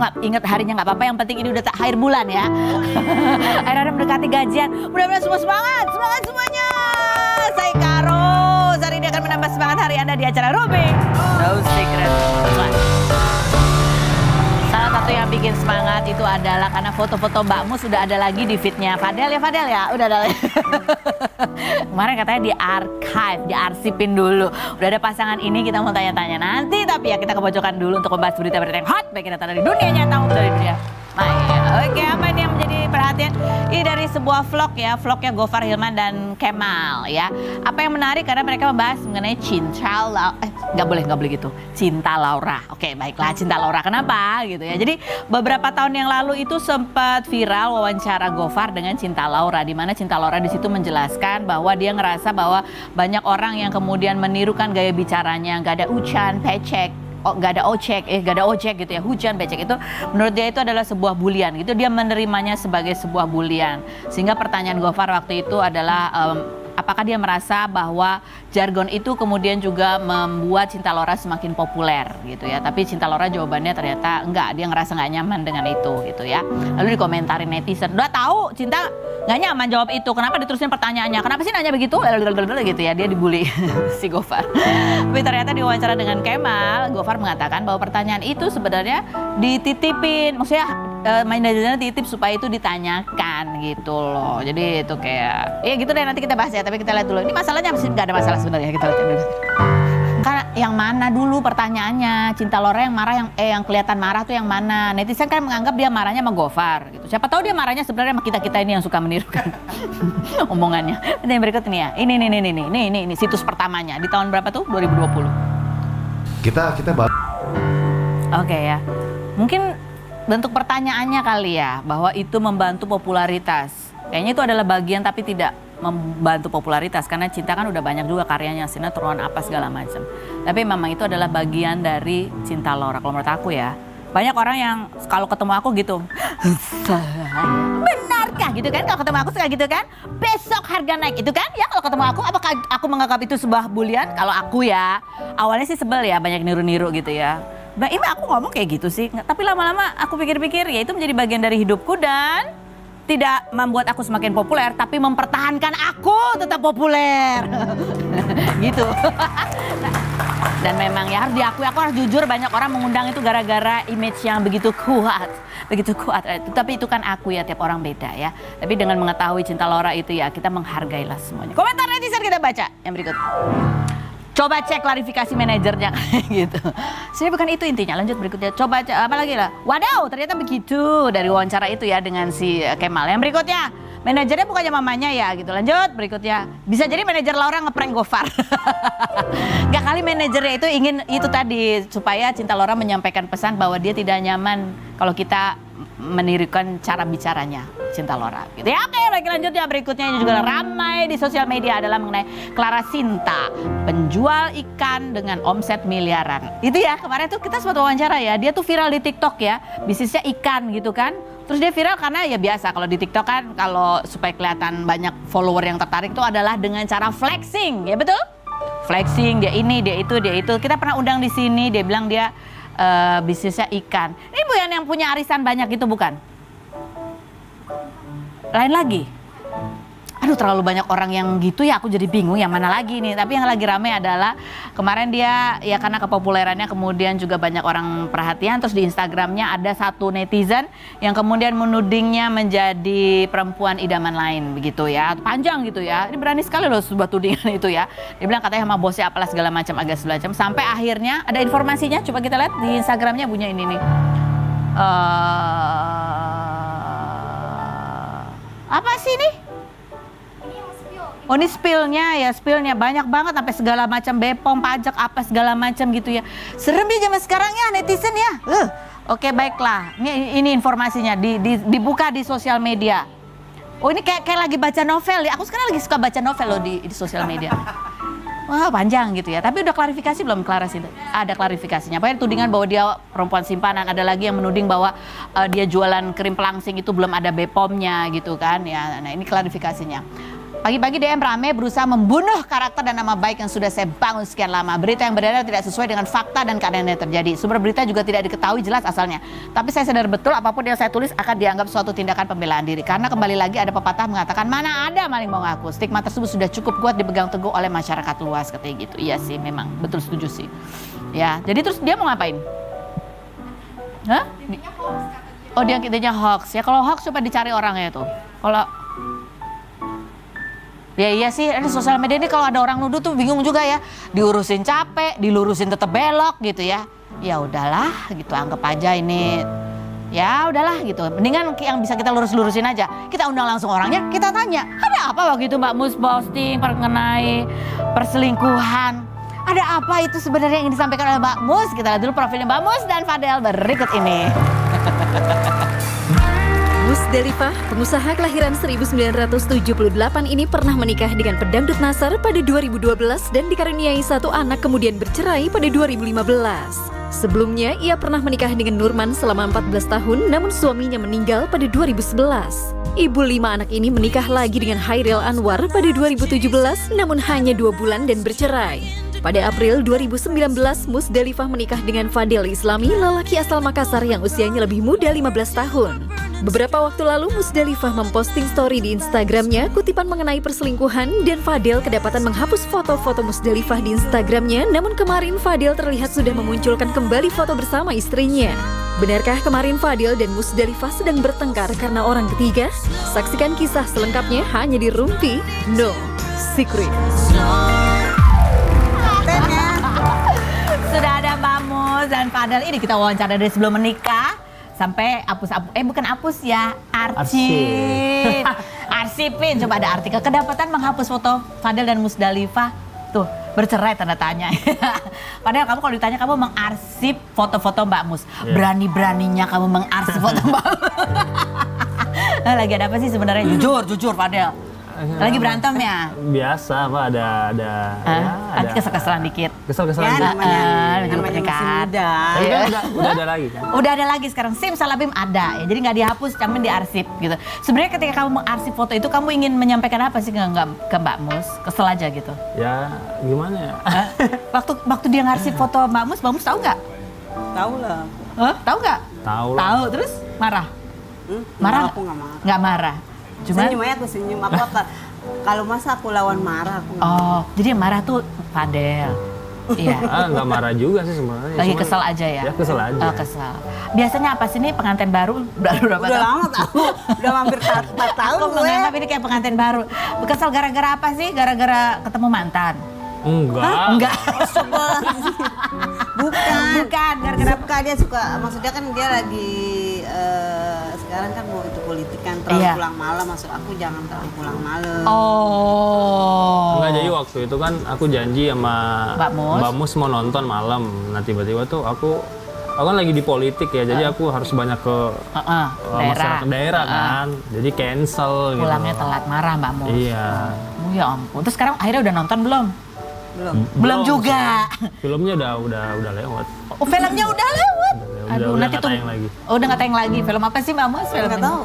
nggak inget harinya nggak apa-apa, yang penting ini udah akhir bulan ya. Akhirnya mendekati gajian. Mudah-mudahan semua semangat semuanya. Saya Karo, hari ini akan menambah semangat hari Anda di acara Ruby No Secret. Salah satu yang bikin semangat itu adalah karena foto-foto Mbakmu sudah ada lagi di feednya Fadel ya, udah ada lagi. Kemarin katanya di archive, diarsipin dulu. Udah ada pasangan ini, kita mau tanya-tanya nanti, tapi ya kita kepojokan dulu untuk membahas berita-berita yang hot baik kita dari dunia nyata maupun dari dunia maya. Oke, apa ini yang menjadi perhatian? Ini dari sebuah vlog ya, vlognya Gofar Hilman dan Kemal ya. Apa yang menarik karena mereka membahas mengenai cinta nggak boleh gitu, Cinta Laura. Oke, baiklah, Cinta Laura. Kenapa gitu ya? Jadi beberapa tahun yang lalu itu sempat viral wawancara Gofar dengan Cinta Laura, di mana Cinta Laura di situ menjelaskan bahwa dia ngerasa bahwa banyak orang yang kemudian menirukan gaya bicaranya, nggak ada ucan, pecek. Gak ada ojek gitu ya, hujan, becek itu menurut dia itu adalah sebuah bulian gitu, dia menerimanya sebagai sebuah bulian. Sehingga pertanyaan Gofar waktu itu adalah apakah dia merasa bahwa jargon itu kemudian juga membuat Cinta Laura semakin populer gitu ya. Tapi Cinta Laura jawabannya ternyata enggak, dia ngerasa nggak nyaman dengan itu gitu ya. Lalu dikomentarin netizen, udah tahu Cinta nggak nyaman jawab itu, kenapa diterusin pertanyaannya, kenapa sih nanya begitu gitu ya, dia dibully si Gofar. Tapi ternyata di wawancara dengan Kemal, Gofar mengatakan bahwa pertanyaan itu sebenarnya dititipin, maksudnya manajernya titip supaya itu ditanyakan gitu loh. Jadi itu kayak ya gitu deh, nanti kita bahas ya, tapi kita lihat dulu ini masalahnya nggak ada masalah sebenarnya, kita lihat. Karena yang mana dulu pertanyaannya, Cinta Laura yang marah, yang kelihatan marah tuh yang mana? Netizen kan menganggap dia marahnya sama Gofar gitu. Siapa tahu dia marahnya sebenarnya sama kita ini yang suka menirukan omongannya. Ini yang berikut ini ya. Ini situs pertamanya di tahun berapa tuh? 2020. Kita Oke ya. Mungkin bentuk pertanyaannya kali ya, bahwa itu membantu popularitas. Kayaknya itu adalah bagian tapi tidak membantu popularitas, karena Cinta kan udah banyak juga karyanya, sinetron apa segala macam. Tapi memang itu adalah bagian dari Cinta Laura kalau menurut aku ya. Banyak orang yang kalau ketemu aku gitu, benarkah gitu kan, kalau ketemu aku suka gitu kan, besok harga naik itu kan ya, kalau ketemu aku apakah aku menganggap itu sebuah bulian? Kalau aku ya awalnya sih sebel ya, banyak niru-niru gitu ya. Nah ini aku ngomong kayak gitu sih, tapi lama-lama aku pikir-pikir ya itu menjadi bagian dari hidupku dan tidak membuat aku semakin populer, tapi mempertahankan aku tetap populer. Gitu. Dan memang ya harus diakui, aku harus jujur, banyak orang mengundang itu gara-gara image yang begitu kuat. Tapi itu kan aku ya, tiap orang beda ya. Tapi dengan mengetahui Cinta Laura itu ya, kita menghargailah semuanya. Komentar netizen kita baca yang berikut. Coba cek klarifikasi manajernya gitu. Sebenarnya bukan itu intinya. Lanjut berikutnya. Coba cek apa lagi lah. Wadaw, ternyata begitu dari wawancara itu ya dengan si Kemal. Yang berikutnya, manajernya bukannya mamanya ya gitu. Lanjut berikutnya. Bisa jadi manajer Laura ngeprank Gofar. Gak kali manajernya itu ingin itu tadi supaya Cinta Laura menyampaikan pesan bahwa dia tidak nyaman kalau kita menirukan cara bicaranya Cinta Laura gitu ya. Oke, lagi lanjutnya berikutnya ini juga ramai di sosial media adalah mengenai Clara Sinta, penjual ikan dengan omset miliaran. Itu ya, kemarin tuh kita sempat wawancara ya, dia tuh viral di TikTok ya, bisnisnya ikan gitu kan. Terus dia viral karena ya biasa kalau di TikTok kan, kalau supaya kelihatan banyak follower yang tertarik itu adalah dengan cara flexing, ya betul? Flexing, dia ini, dia itu. Kita pernah undang di sini, dia bilang dia bisnisnya ikan. Ini bukan yang punya arisan banyak itu bukan? Lain lagi. Aduh, terlalu banyak orang yang gitu ya, aku jadi bingung yang mana lagi nih. Tapi yang lagi rame adalah kemarin dia ya karena kepopulerannya kemudian juga banyak orang perhatian. Terus di Instagramnya ada satu netizen yang kemudian menudingnya menjadi perempuan idaman lain begitu ya. Panjang gitu ya. Ini berani sekali loh sebuah tudingan itu ya. Dia bilang katanya sama bosnya apalah segala macam, agak segala macam. Sampai akhirnya ada informasinya, coba kita lihat di Instagramnya bunyinya ini nih. Apa sih ini? Oh ini spillnya banyak banget sampai segala macam BPOM, pajak apa segala macam gitu ya. Serem ya zaman sekarang ya netizen ya. Oke baiklah, ini informasinya dibuka di sosial media. Oh ini kayak lagi baca novel ya. Aku sekarang lagi suka baca novel loh di sosial media. Wah panjang gitu ya. Tapi udah klarifikasi belum Clara Sinta? Ada klarifikasinya. Pokoknya tudingan bahwa dia perempuan simpanan. Ada lagi yang menuding bahwa dia jualan krim pelangsing itu belum ada BPOM-nya gitu kan ya. Nah ini klarifikasinya. Pagi-pagi DM rame berusaha membunuh karakter dan nama baik yang sudah saya bangun sekian lama. Berita yang beredar tidak sesuai dengan fakta dan keadaan yang terjadi. Sumber berita juga tidak diketahui jelas asalnya. Tapi saya sadar betul apapun yang saya tulis akan dianggap suatu tindakan pembelaan diri. Karena kembali lagi ada pepatah mengatakan mana ada maling mau ngaku. Stigma tersebut sudah cukup kuat dipegang teguh oleh masyarakat luas katanya gitu. Iya sih memang betul setuju sih. Ya jadi terus dia mau ngapain? Hah? Oh dia kitanya hoax ya. Kalau hoax coba dicari orangnya tuh. Kalau ya iya sih, ini sosial media ini kalau ada orang nuduh tuh bingung juga ya. Diurusin capek, dilurusin tetap belok gitu ya. Ya udahlah gitu, anggap aja ini ya udahlah gitu. Mendingan yang bisa kita lurus-lurusin aja. Kita undang langsung orangnya, kita tanya. Ada apa waktu itu Mbak Mus posting mengenai perselingkuhan? Ada apa itu sebenarnya yang disampaikan oleh Mbak Mus? Kita lihat dulu profilnya Mbak Mus dan Fadel berikut ini. Musdalifah, pengusaha kelahiran 1978 ini pernah menikah dengan pedangdut Nasar pada 2012 dan dikaruniai satu anak kemudian bercerai pada 2015. Sebelumnya, ia pernah menikah dengan Nurman selama 14 tahun namun suaminya meninggal pada 2011. Ibu 5 anak ini menikah lagi dengan Hairil Anwar pada 2017 namun hanya 2 bulan dan bercerai. Pada April 2019, Musdalifah menikah dengan Fadel Islami, lelaki asal Makassar yang usianya lebih muda 15 tahun. Beberapa waktu lalu, Musdalifah memposting story di Instagramnya kutipan mengenai perselingkuhan dan Fadel kedapatan menghapus foto-foto Musdalifah di Instagramnya, namun kemarin Fadel terlihat sudah memunculkan kembali foto bersama istrinya. Benarkah kemarin Fadel dan Musdalifah sedang bertengkar karena orang ketiga? Saksikan kisah selengkapnya hanya di Rumpi No Secret. Sudah ada Mbak Mus dan Fadel. Ini kita wawancara dari sebelum menikah sampai bukan hapus ya, arsipin. Coba ada artikel kedapatan menghapus foto Fadel dan Musdalifah. Tuh, bercerai tanda tanya. Padahal kamu kalau ditanya kamu mengarsip foto-foto Mbak Mus. Berani-beraninya kamu mengarsip foto Mbak Mus. Lagi ada apa sih sebenarnya? Jujur Fadel. Lagi berantem ya? Biasa Pak, ada ada kesel-keselan dikit. Kesel-keselan ya, dikit. namanya masih pernikahan. muda. Tapi kan udah ada lagi kan? Udah ada lagi sekarang, simsalabim ada ya. Jadi nggak dihapus, cuman diarsip gitu. Sebenarnya ketika kamu mengarsip foto itu, kamu ingin menyampaikan apa sih ke Mbak Mus? Kesel aja gitu? Ya gimana ya? Waktu dia ngarsip foto Mbak Mus tahu nggak? Tahu lah. Tahu nggak? Tahu lah. Tahu, terus marah? Marah? Aku nggak marah. Nggak marah. Senyum aja aku senyum. Kalau masa aku lawan marah aku nggak marah. Oh, jadi yang marah tuh Fadel. Iya. Nggak marah juga sih sebenarnya. Lagi Cuman, kesel aja ya? Ya kesel aja. Oh, kesel. Biasanya apa sih nih pengantin baru? Berapa Udah tahun? lama tahu. Udah hampir 4 tahun Aku gue. menganggap ini kayak pengantin baru. Kesel gara-gara apa sih? Gara-gara ketemu mantan? Enggak. Bukan. Gara-gara Suka dia suka. Maksudnya kan dia lagi sekarang kan mau itu politik kan terlalu Iya. pulang malam. Maksud aku jangan terlalu pulang malam. Oh. Enggak, jadi waktu itu kan aku janji sama Mbak Mus mau nonton malam. Nah tiba-tiba tuh aku kan lagi di politik ya, jadi aku harus banyak ke masyarakat daerah kan. Jadi cancel gitu. Pulangnya telat, marah Mbak Mus. Iya. Oh ya ampun. Terus sekarang akhirnya udah nonton belum? Belum juga. Filmnya udah lewat. Oh, filmnya udah lewat. Aduh, udah nanti nggak tuh. tayang lagi. Oh, udah nggak tayang lagi. Film apa sih Mbak Mus? Film Nggak tahu.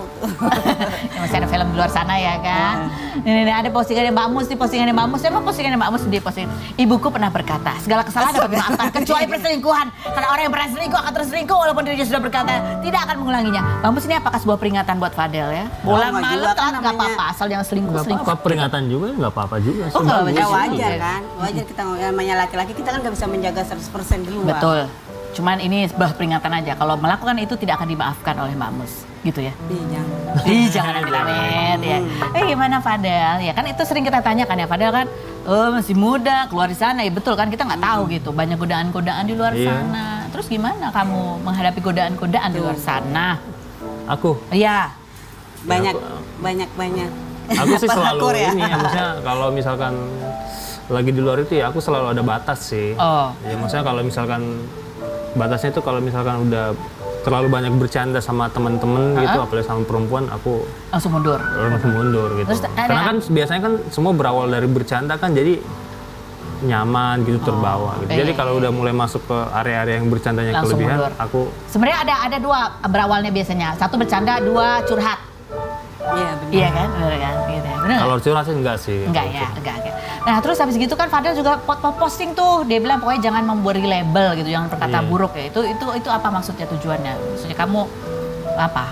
Ya, masih ada film di luar sana ya kan. Ini ada postingannya Mbak Mus, postingannya Mbak Mus. Emang postingannya Mbak Mus di posting. Ibuku pernah berkata, segala kesalahan dapat dimaafkan kecuali perselingkuhan. Karena orang yang pernah selingkuh akan terselingkuh walaupun dirinya sudah berkata tidak akan mengulanginya. Mbak Mus, ini apakah sebuah peringatan buat Fadel ya? Pulang nggak malam juga kan nggak namanya. apa-apa, asal jangan selingkuh. Nggak apa-apa, peringatan juga nggak apa-apa juga sih. Oh, nggak Bagus Ya apa-apa. sih. wajar kan. Wajar kita namanya laki-laki kita kan nggak bisa menjaga 100% di luar. Betul. Cuman ini sebuah peringatan aja. Kalau melakukan itu tidak akan dimaafkan oleh Mbak Mus. Gitu ya? Iya, jangan. Ih, jangan amit-amit ya. Gimana Fadel? Ya kan itu sering kita tanyakan ya. Fadel kan masih muda, keluar di sana. Ya betul kan, kita nggak tahu gitu. Banyak godaan-godaan di luar Iya. sana. Terus gimana kamu menghadapi godaan-godaan di luar sana? Aku Iya. Banyak. Aku sih selalu Parkour ya. ini ya, maksudnya kalau misalkan lagi di luar itu ya aku selalu ada batas sih. Oh. Ya maksudnya kalau misalkan batasnya itu kalau misalkan udah terlalu banyak bercanda sama teman-teman gitu, apalagi sama perempuan, aku Langsung mundur. langsung mundur gitu. Terus ada- Karena kan biasanya kan semua berawal dari bercanda kan, jadi nyaman gitu, terbawa gitu. Jadi iya, kalau udah mulai masuk ke area-area yang bercandanya Langsung kelebihan, mundur. aku Sebenarnya ada dua berawalnya biasanya. Satu bercanda, dua curhat. Iya benar. Iya kan, bener kan, gitu ya. Bener Kalau nggak? curhat sih enggak sih. Enggak ya, enggak. Nah terus habis gitu kan Fadel juga posting tuh, dia bilang pokoknya jangan memberi label gitu, jangan berkata Iya. buruk ya. Itu apa maksudnya, tujuannya? Maksudnya kamu apa?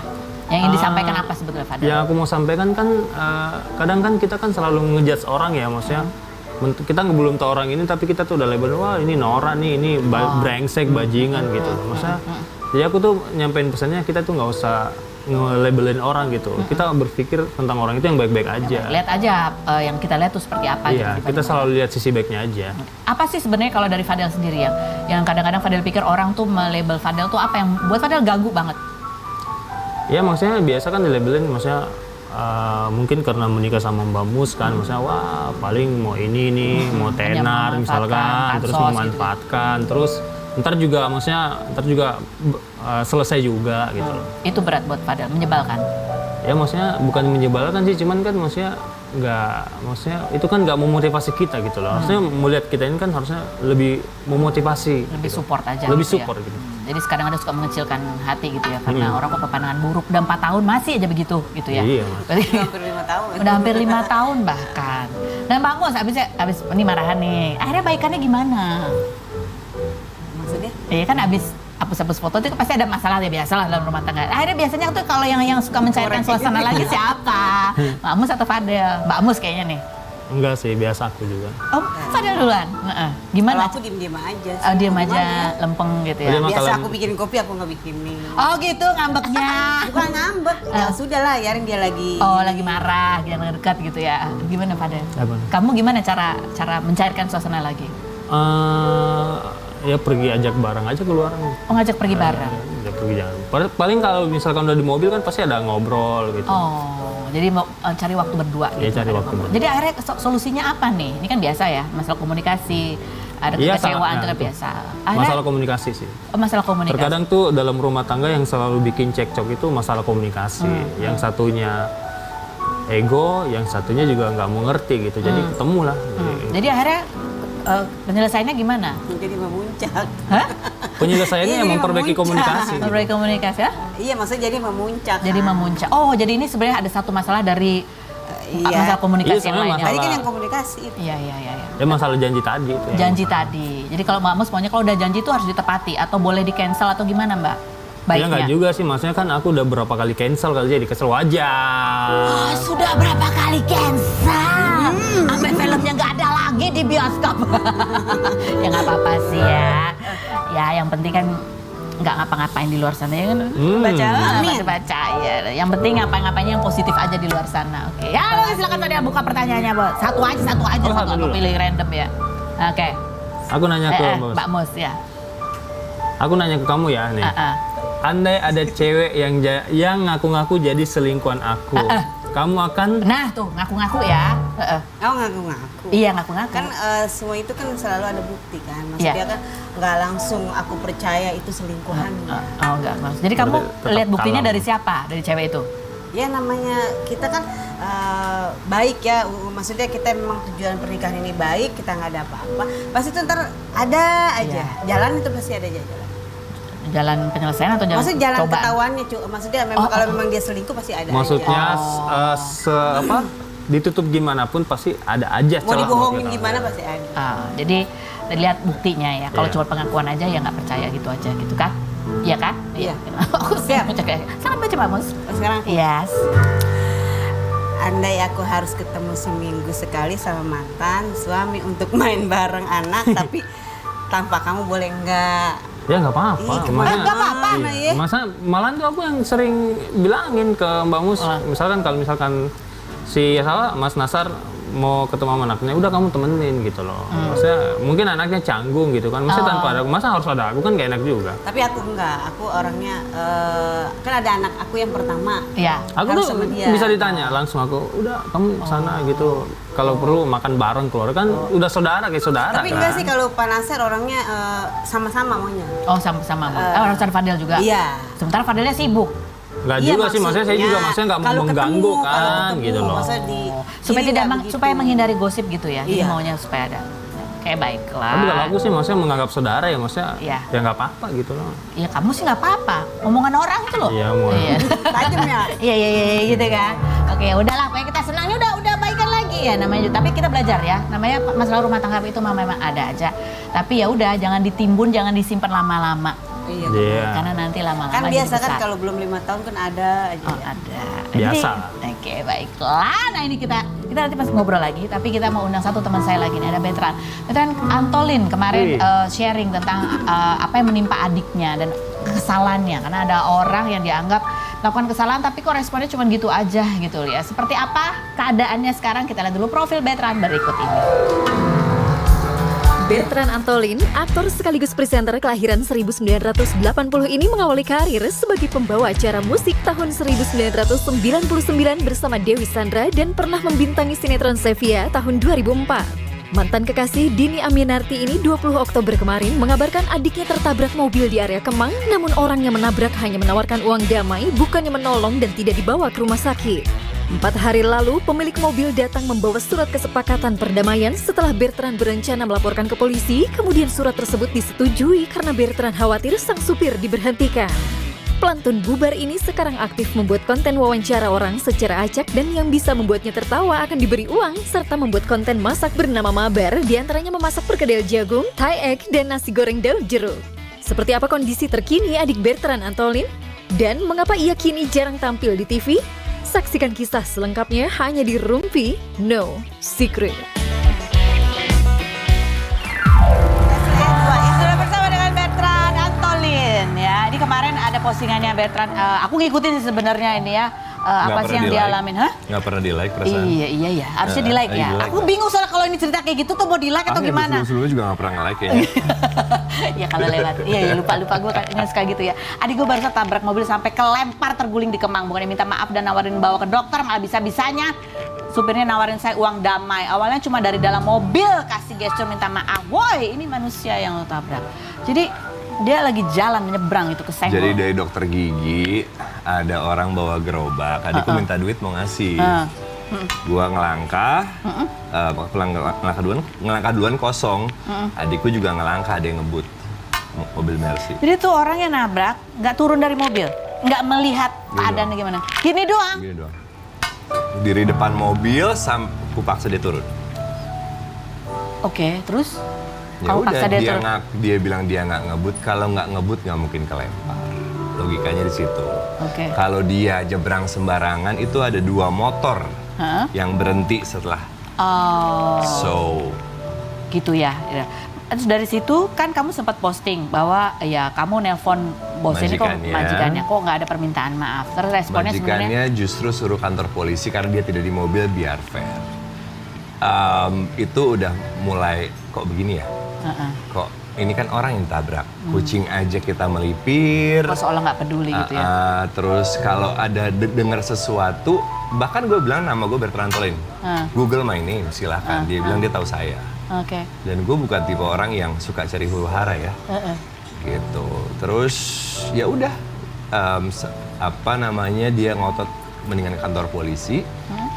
Yang ingin disampaikan apa sebetulnya Fadel? Yang aku mau sampaikan kan kadang kan kita kan selalu ngejudge orang ya, maksudnya kita belum tahu orang ini tapi kita tuh udah label, wah ini norak nih, ini brengsek, bajingan gitu loh. Maksudnya jadi aku tuh nyampein pesannya, kita tuh nggak usah nge-labelin orang gitu. Kita berpikir tentang orang itu yang baik-baik aja. Lihat aja yang kita lihat tuh seperti apa Iya, gitu. kita selalu lihat sisi baiknya aja. Apa sih sebenarnya kalau dari Fadel sendiri yang kadang-kadang Fadel pikir orang tuh melabel Fadel tuh apa yang buat Fadel ganggu banget? Ya maksudnya biasa kan dilabelin, maksudnya mungkin karena menikah sama Mbak Mus kan, maksudnya wah paling mau ini nih, mau tenar misalkan, terus memanfaatkan, terus ntar juga selesai juga gitu loh. Itu berat buat Fadel, menyebalkan. Ya maksudnya bukan menyebalkan sih, cuman kan maksudnya itu kan nggak memotivasi kita gitu loh. Harusnya melihat kita ini kan harusnya lebih memotivasi, Lebih support aja. lebih gitu support ya. gitu. Jadi kadang ada suka mengecilkan hati gitu ya, karena orang kok pandangan buruk udah 4 tahun masih aja begitu gitu ya. Iya, Mas. Berarti Hampir 5 tahun. udah hampir 5 tahun bahkan. Dan Bang Mus habis ini marahan nih. Akhirnya baikannya gimana? Maksudnya? Iya kan habis hapus-hapus foto itu pasti ada masalah ya, biasa lah dalam rumah tangga. Akhirnya biasanya tuh kalau yang suka mencairkan suasana lagi siapa? Mbak Mus atau Fadel? Mbak Mus kayaknya nih. Enggak sih, biasa aku juga. Oh, Fadel duluan. Gimana? Kalau aku diem-diem aja. Oh, diam aja, lempeng gitu ya. Dia mah Biasa kalau- aku bikin kopi, aku nggak bikin mie. Oh gitu ngambeknya. Bukan ngambek, ya sudah lah, Yarin dia lagi. Oh lagi marah, jangan dekat gitu ya. Gimana Fadel? Apa? Kamu gimana cara mencairkan suasana lagi? Ya pergi ajak bareng aja keluar. Oh ngajak pergi bareng. Ya pergi jangan. Paling kalau misalkan udah di mobil kan pasti ada ngobrol gitu. Oh, jadi mau cari waktu berdua. Iya, cari waktu berdua. Jadi akhirnya solusinya apa nih? Ini kan biasa ya, masalah komunikasi, ada Iya, kekecewaan itu sangat, kan nah, biasa. Akhirnya, Masalah komunikasi sih. masalah komunikasi. Terkadang tuh dalam rumah tangga yang selalu bikin cekcok itu masalah komunikasi. Yang satunya ego, yang satunya juga nggak mau ngerti gitu. Jadi ketemu lah. Jadi akhirnya penyelesaiannya gimana? Jadi memuncak. Hah? Penyelesaiannya Iya, yang jadi memperbaiki memuncak. komunikasi. gitu. Memperbaiki komunikasi ya? Iya, maksudnya jadi memuncak. Jadi memuncak. Oh, jadi ini sebenarnya ada satu masalah dari Iya. masalah komunikasi Iya, yang soalnya lainnya. Tadi kan yang komunikasi itu. Iya. Ya masalah janji tadi itu. ya. Janji tadi. Jadi kalau Mbak Mus maunya kalau udah janji itu harus ditepati atau boleh di cancel atau gimana Mbak? Ya Baiknya. nggak juga sih, maksudnya kan aku udah berapa kali cancel kali jadi kesel wajar. Oh, sudah berapa kali cancel? Sampai filmnya nggak ada lagi di bioskop. Ya nggak apa-apa sih ya. Ya yang penting kan nggak ngapa-ngapain di luar sana ya kan. Baca ya. Yang penting ngapa-ngapainnya yang positif aja di luar sana. Oke. Ya lo silakan tadi buka pertanyaannya, Bu. Satu aja, Oh, satu satu aku dulu. pilih random ya. Oke. Aku nanya ke Mbak Mus ya. Aku nanya ke kamu ya nih. Andai ada cewek yang ngaku-ngaku jadi selingkuhan aku, kamu akan Nah tuh ngaku-ngaku ya. Oh, ngaku-ngaku. Iya ngaku-ngaku. Kan semua itu kan selalu ada bukti kan. Maksudnya Iya. kan nggak langsung aku percaya itu selingkuhan. Oh enggak, Mas. Jadi kamu Berarti tetap lihat buktinya kalem. dari siapa? Dari cewek itu? Ya namanya kita kan baik ya, maksudnya kita memang tujuan pernikahan ini baik, kita nggak ada apa-apa. Pasti itu ntar ada aja. Jalan itu pasti ada aja jalan. Jalan penyelesaian atau jalan Maksudnya jalan cobaan? ketahuannya, maksudnya memang kalau memang dia selingkuh pasti ada maksudnya aja. ditutup gimana pun pasti ada aja Mau celah dibohongin buat kita. gimana pasti ada. Jadi lihat buktinya ya. Kalau Iya. cuma pengakuan aja ya nggak percaya gitu aja gitu kan? Iya kan? Iya. Aku siap. Selamat baca Mbak Mus. Sekarang Yes. andai aku harus ketemu seminggu sekali sama mantan suami untuk main bareng anak, tapi tanpa kamu boleh nggak? Ya nggak apa-apa. Ih, Maksudnya- kemana? Nggak apa-apa, Iya. Mbak, ya. Masa malah tuh aku yang sering bilangin ke Mbak Mus, misalkan kalau misalkan si Mas Nasar mau ketemu sama anaknya, udah kamu temenin gitu loh. Maksudnya mungkin anaknya canggung gitu kan. Maksudnya tanpa ada aku, masa harus ada aku kan gak enak juga. Tapi aku enggak, aku orangnya kan ada anak aku yang pertama. Iya. Aku Harus tuh sama dia. bisa ditanya langsung, aku udah kamu sana gitu. Kalau perlu makan bareng keluar kan udah saudara kayak saudara Tapi kan. enggak sih kalau Pak Nasir orangnya sama-sama maunya. Oh sama-sama Mus. Harus ada Fadel juga. Iya. Sementara Fadelnya sibuk. Nggak Iya, juga sih, maksudnya saya juga maksudnya nggak mau kalau mengganggu ketemu, kalau kan ketemu, gitu loh. maksudnya Supaya ini tidak nggak begitu. supaya menghindari gosip gitu ya. Jadi Iya. maunya supaya ada. Kayak baiklah. Tapi kalau aku sih maksudnya menganggap saudara ya, maksudnya Iya. ya nggak apa-apa gitu loh. Ya kamu sih nggak apa-apa. Omongan orang itu loh. Iya, mau. Iya. Tajam ya. Iya gitu kan. Oke, udahlah, pokoknya kita senangnya udah baikan lagi ya namanya. Tapi kita belajar ya, namanya masalah rumah tangga itu memang ada aja. Tapi ya udah, jangan ditimbun, jangan disimpan lama-lama. Iya. Iya. Karena nanti lama-lama Kan jadi biasa kan besar. kalau belum 5 tahun kan ada aja. Oh, ya. ada. Biasa. Oke, baiklah. Nah ini kita nanti pas ngobrol lagi, tapi kita mau undang satu teman saya lagi nih, ada Bertrand. Bertrand Antolin kemarin sharing tentang apa yang menimpa adiknya dan kesalahannya. Karena ada orang yang dianggap melakukan kesalahan tapi kok responnya cuma gitu aja gitu ya. Seperti apa keadaannya sekarang? Kita lihat dulu profil Bertrand berikut ini. Bertrand Antolin, aktor sekaligus presenter kelahiran 1980 ini mengawali karir sebagai pembawa acara musik tahun 1999 bersama Dewi Sandra dan pernah membintangi sinetron Sevia tahun 2004. Mantan kekasih Dini Aminarti ini 20 Oktober kemarin mengabarkan adiknya tertabrak mobil di area Kemang, namun orang yang menabrak hanya menawarkan uang damai, bukannya menolong dan tidak dibawa ke rumah sakit. 4 hari lalu, pemilik mobil datang membawa surat kesepakatan perdamaian setelah Bertrand berencana melaporkan ke polisi, kemudian surat tersebut disetujui karena Bertrand khawatir sang supir diberhentikan. Pelantun bubar ini sekarang aktif membuat konten wawancara orang secara acak dan yang bisa membuatnya tertawa akan diberi uang, serta membuat konten masak bernama Mabar, diantaranya memasak perkedel jagung, Thai egg, dan nasi goreng daun jeruk. Seperti apa kondisi terkini adik Bertrand Antolin? Dan mengapa ia kini jarang tampil di TV? Saksikan kisah selengkapnya hanya di Rumpi No Secret. Sudah bersama dengan Bertrand Antolin ya. Ini kemarin ada postingannya Bertrand. Aku ngikutin sih sebenarnya ini ya. Apa sih yang dia alamin? Hah? Nggak pernah di like perasaan. Iya. Harusnya di like ya. di-like Aku bingung soalnya kalau ini cerita kayak gitu tuh mau di like atau gimana? Sebelumnya juga nggak pernah nge-like kayaknya. Ya kalau lewat. Iya lupa gue kayaknya suka gitu ya. Adik gue barusan tabrak mobil sampai kelempar terguling di Kemang. Bukannya minta maaf dan nawarin bawa ke dokter, malah bisa-bisanya supirnya nawarin saya uang damai. Awalnya cuma dari dalam mobil kasih gestur minta maaf. Woi, ini manusia yang lo tabrak. Jadi dia lagi jalan menyeberang itu ke senggol. Jadi dari dokter gigi ada orang bawa gerobak, adikku minta duit mau ngasih. Gua ngelangkah, ngelangkah duluan kosong. Adikku juga ngelangkah, ada yang ngebut mobil Mercy. Jadi tuh orang yang nabrak nggak turun dari mobil, nggak melihat keadaannya gimana. Gini doang. Gini doang. Diri depan mobil, ku paksa dia turun. Oke, terus? Ya Kamu udah, paksa dia turun? dia bilang dia nggak ngebut. Kalau nggak ngebut nggak mungkin kelempar. Logikanya di situ. Oke. Kalau dia nyebrang sembarangan itu ada 2 motor Hah? yang berhenti setelah. Oh, So, gitu ya. Terus dari situ kan kamu sempat posting bahwa ya kamu nelpon bos ini kok majikannya kok nggak ada permintaan maaf. Terus responnya sebenarnya majikannya justru suruh kantor polisi karena dia tidak di mobil biar fair. Itu udah mulai kok begini ya? Kok ini kan orang yang tabrak, kucing aja kita melipir. kok seolah nggak peduli gitu ya. Terus kalau ada dengar sesuatu, bahkan gue bilang nama gue Bertrand Antolin. Google my name, silahkan. Dia bilang dia tahu saya. Oke. Dan gue bukan tipe orang yang suka cari huru hara ya. Gitu. Terus ya udah, dia ngotot mendingan kantor polisi.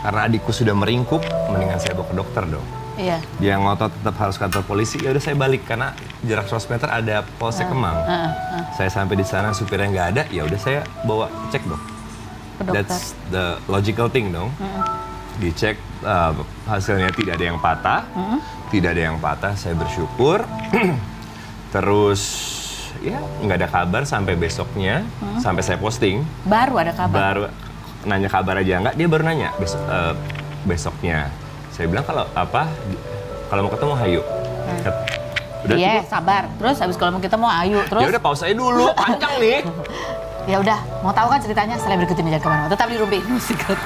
Karena adikku sudah meringkuk, mendingan saya bawa ke dokter dong. Iya. Dia ngotot tetap harus kantor polisi, ya udah saya balik karena jarak 100 meter ada Polsek Kemang. Saya sampai di sana supirnya nggak ada, ya udah saya bawa cek dong. Ke dokter. That's the logical thing dong. Dicek, hasilnya tidak ada yang patah, tidak ada yang patah. Saya bersyukur. Terus ya nggak ada kabar sampai besoknya, sampai saya posting. Baru ada kabar. Baru nanya kabar aja nggak, dia baru nanya besoknya. Saya bilang kalau mau ketemu hayu. Udah Iya, cukup. sabar. Terus habis kalau mau kita mau ayo terus. Ya udah pause aja dulu, panjang nih. Ya udah, mau tahu kan ceritanya? Setelah berikut ini jangan kemana-mana. Tetap di Rumpi No Secret.